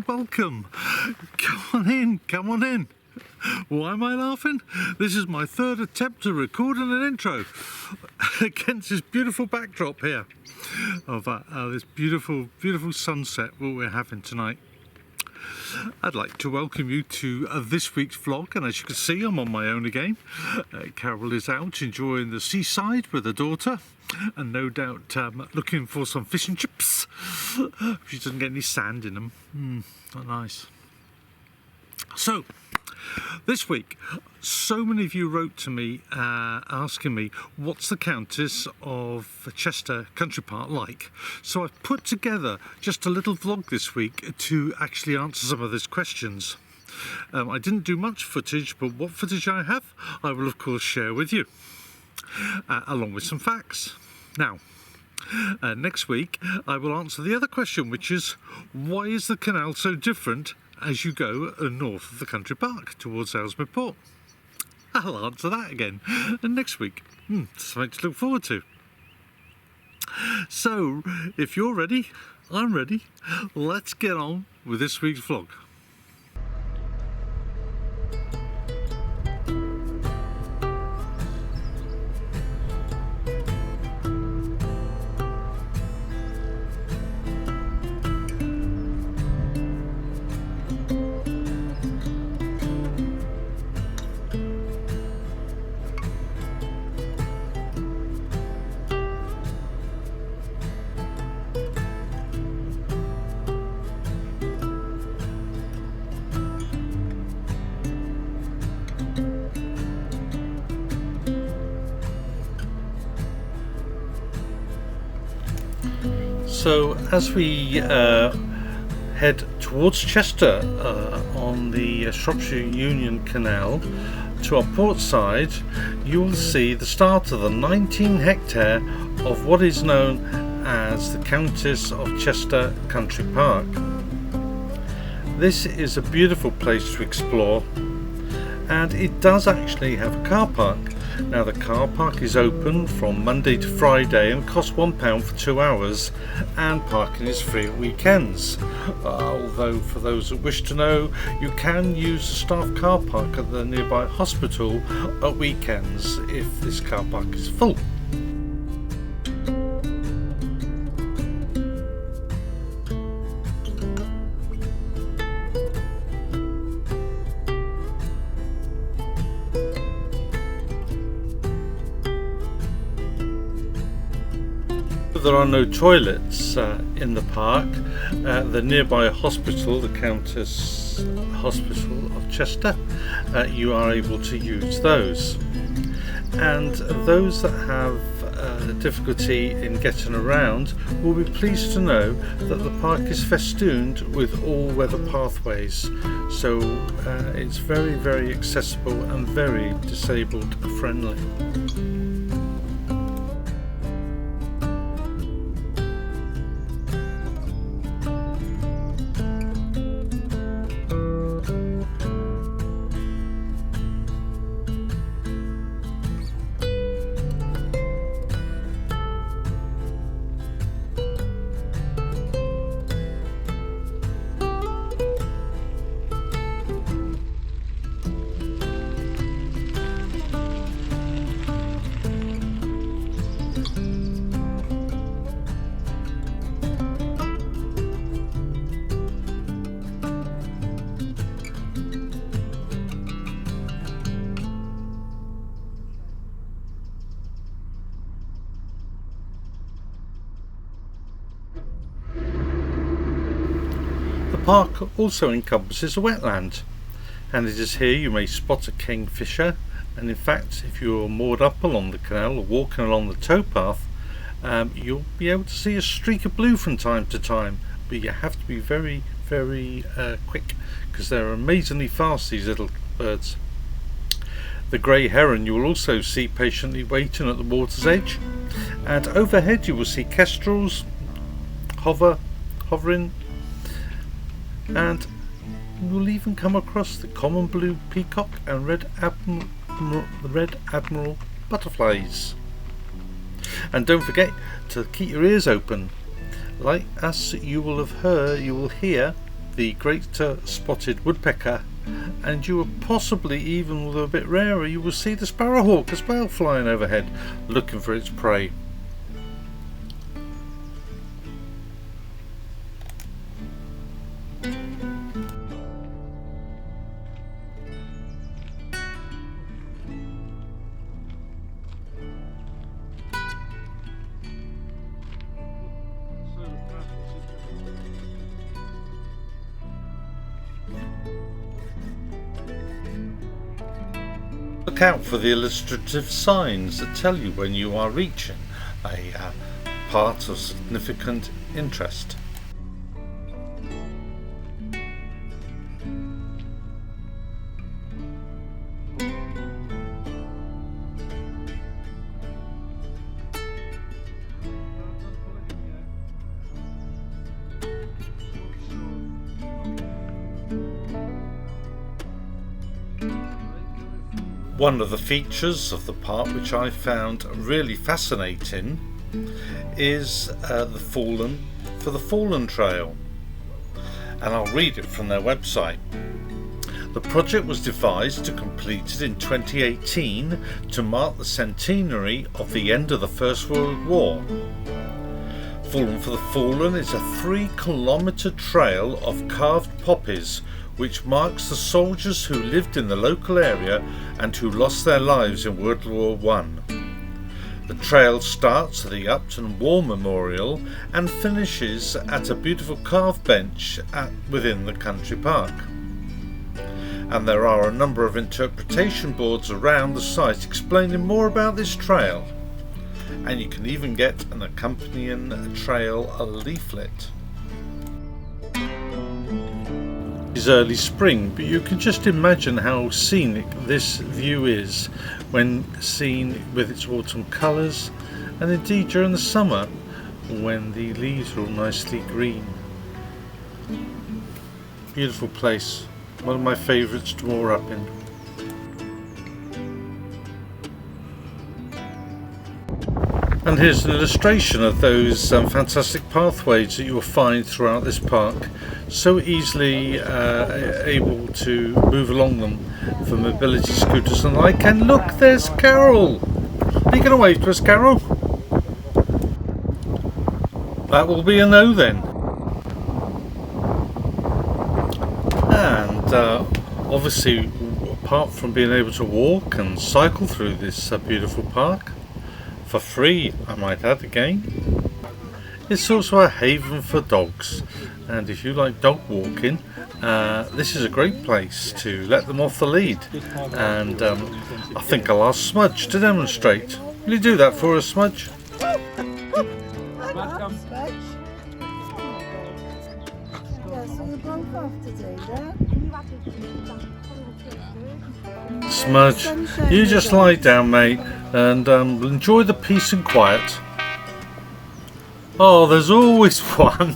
welcome. Come on in. Why am I laughing? This is my third attempt to record an intro against this beautiful backdrop here of this beautiful sunset what we're having tonight. I'd like to welcome you to this week's vlog, and as you can see, I'm on my own again. Carol is out enjoying the seaside with her daughter, and no doubt looking for some fish and chips. She doesn't get any sand in them. Not nice. So, this week, so many of you wrote to me asking me what's the Countess of Chester Country Park like. So I've put together just a little vlog this week to actually answer some of those questions. I didn't do much footage, but what footage I have, I will of course share with you, along with some facts. Now, next week I will answer the other question, which is why is the canal so different as you go north of the country park towards Ellesmere Port? I'll answer that again next week. Something to look forward to. So, if you're ready, I'm ready. Let's get on with this week's vlog. So as we head towards Chester on the Shropshire Union Canal to our port side, you will see the start of the 19 hectare of what is known as the Countess of Chester Country Park. This is a beautiful place to explore, and it does actually have a car park. Now the car park is open from Monday to Friday and costs £1 for 2 hours, and parking is free at weekends. Although for those that wish to know, you can use the staff car park at the nearby hospital at weekends if this car park is full. There are no toilets in the park. The nearby hospital, the Countess Hospital of Chester, you are able to use those. And those that have difficulty in getting around will be pleased to know that the park is festooned with all-weather pathways. So it's very accessible and very disabled friendly. The park also encompasses a wetland, and it is here you may spot a kingfisher, and in fact if you're moored up along the canal or walking along the towpath, you'll be able to see a streak of blue from time to time, but you have to be very quick because they're amazingly fast, these little birds. The grey heron you will also see patiently waiting at the water's edge, and overhead you will see kestrels hovering, and you'll even come across the common blue peacock and red admiral butterflies. And don't forget to keep your ears open. Like us, you will hear the greater spotted woodpecker, and you will possibly, even with a bit rarer, you will see the sparrowhawk as well flying overhead looking for its prey. Look out for the illustrative signs that tell you when you are reaching a part of significant interest. One of the features of the park which I found really fascinating is the Fallen Trail, and I'll read it from their website. The project was devised and completed in 2018 to mark the centenary of the end of the First World War. Fallen for the Fallen is a 3-kilometre trail of carved poppies which marks the soldiers who lived in the local area and who lost their lives in World War I. The trail starts at the Upton War Memorial and finishes at a beautiful carved bench within the country park. And there are a number of interpretation boards around the site explaining more about this trail. And you can even get an accompanying trail leaflet. It's early spring, but you can just imagine how scenic this view is when seen with its autumn colours, and indeed during the summer when the leaves are all nicely green. Beautiful place, one of my favourites to moor up in. And here's an illustration of those fantastic pathways that you will find throughout this park, so easily able to move along them for mobility scooters and like. And look, there's Carol! Are you going to wave to us, Carol? That will be a no then. And obviously, apart from being able to walk and cycle through this beautiful park, for free, I might add again, it's also a haven for dogs, and if you like dog walking, this is a great place to let them off the lead. And I think I'll ask Smudge to demonstrate. Will you do that for us, Smudge? Welcome. Smudge. Yeah, so you're both off today, then? Smudge, you just lie down, mate, and enjoy the peace and quiet. Oh, there's always one.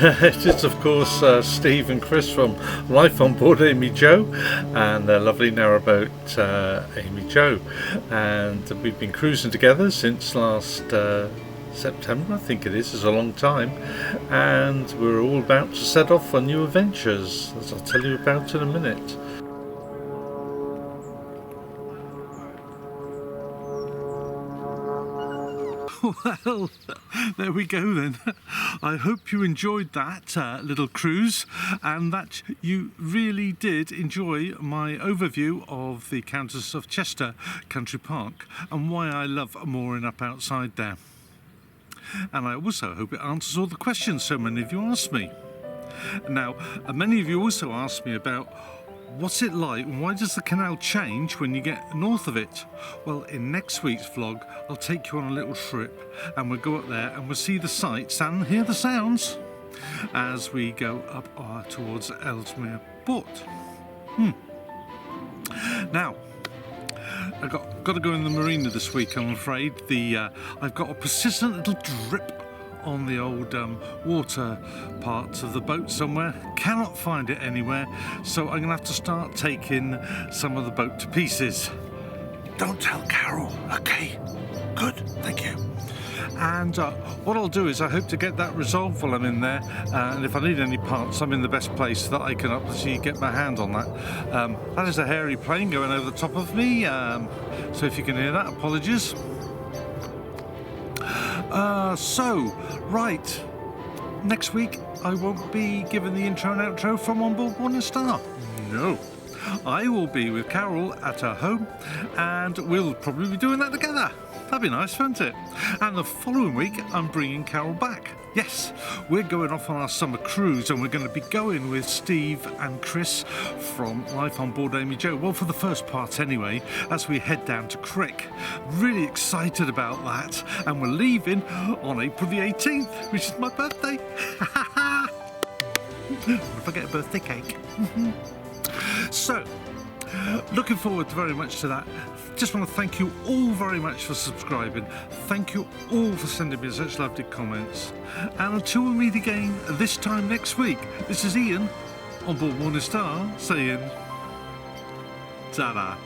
It is of course Steve and Chris from Life on Board Amy Jo and their lovely narrowboat Amy Jo, and we've been cruising together since last September, I think it is a long time, and we're all about to set off on new adventures, as I'll tell you about in a minute. Well, there we go then. I hope you enjoyed that little cruise, and that you really did enjoy my overview of the Countess of Chester Country Park and why I love mooring up outside there. And I also hope it answers all the questions so many of you asked me. Now, many of you also asked me about what's it like and why does the canal change when you get north of it? Well, in next week's vlog, I'll take you on a little trip and we'll go up there and we'll see the sights and hear the sounds as we go up towards Ellesmere Port. Now, I've got to go in the marina this week, I'm afraid. I've got a persistent little drip on the old water parts of the boat somewhere. Cannot find it anywhere, so I'm going to have to start taking some of the boat to pieces. Don't tell Carol, okay? Good, thank you. And what I'll do is I hope to get that resolved while I'm in there, and if I need any parts, I'm in the best place that I can obviously get my hand on that. That is a hairy plane going over the top of me, so if you can hear that, apologies. Right, next week I won't be giving the intro and outro from On Board Morning Star. No. I will be with Carol at her home, and we'll probably be doing that together. That'd be nice, wouldn't it? And the following week, I'm bringing Carol back. Yes, we're going off on our summer cruise, and we're going to be going with Steve and Chris from Life on Board Amy Jo. Well, for the first part anyway, as we head down to Crick. Really excited about that, and we're leaving on April the 18th, which is my birthday. What if I get a birthday cake? So, looking forward very much to that. Just want to thank you all very much for subscribing. Thank you all for sending me such lovely comments. And until we meet again this time next week, this is Ian on Board Morning Star saying ta-da.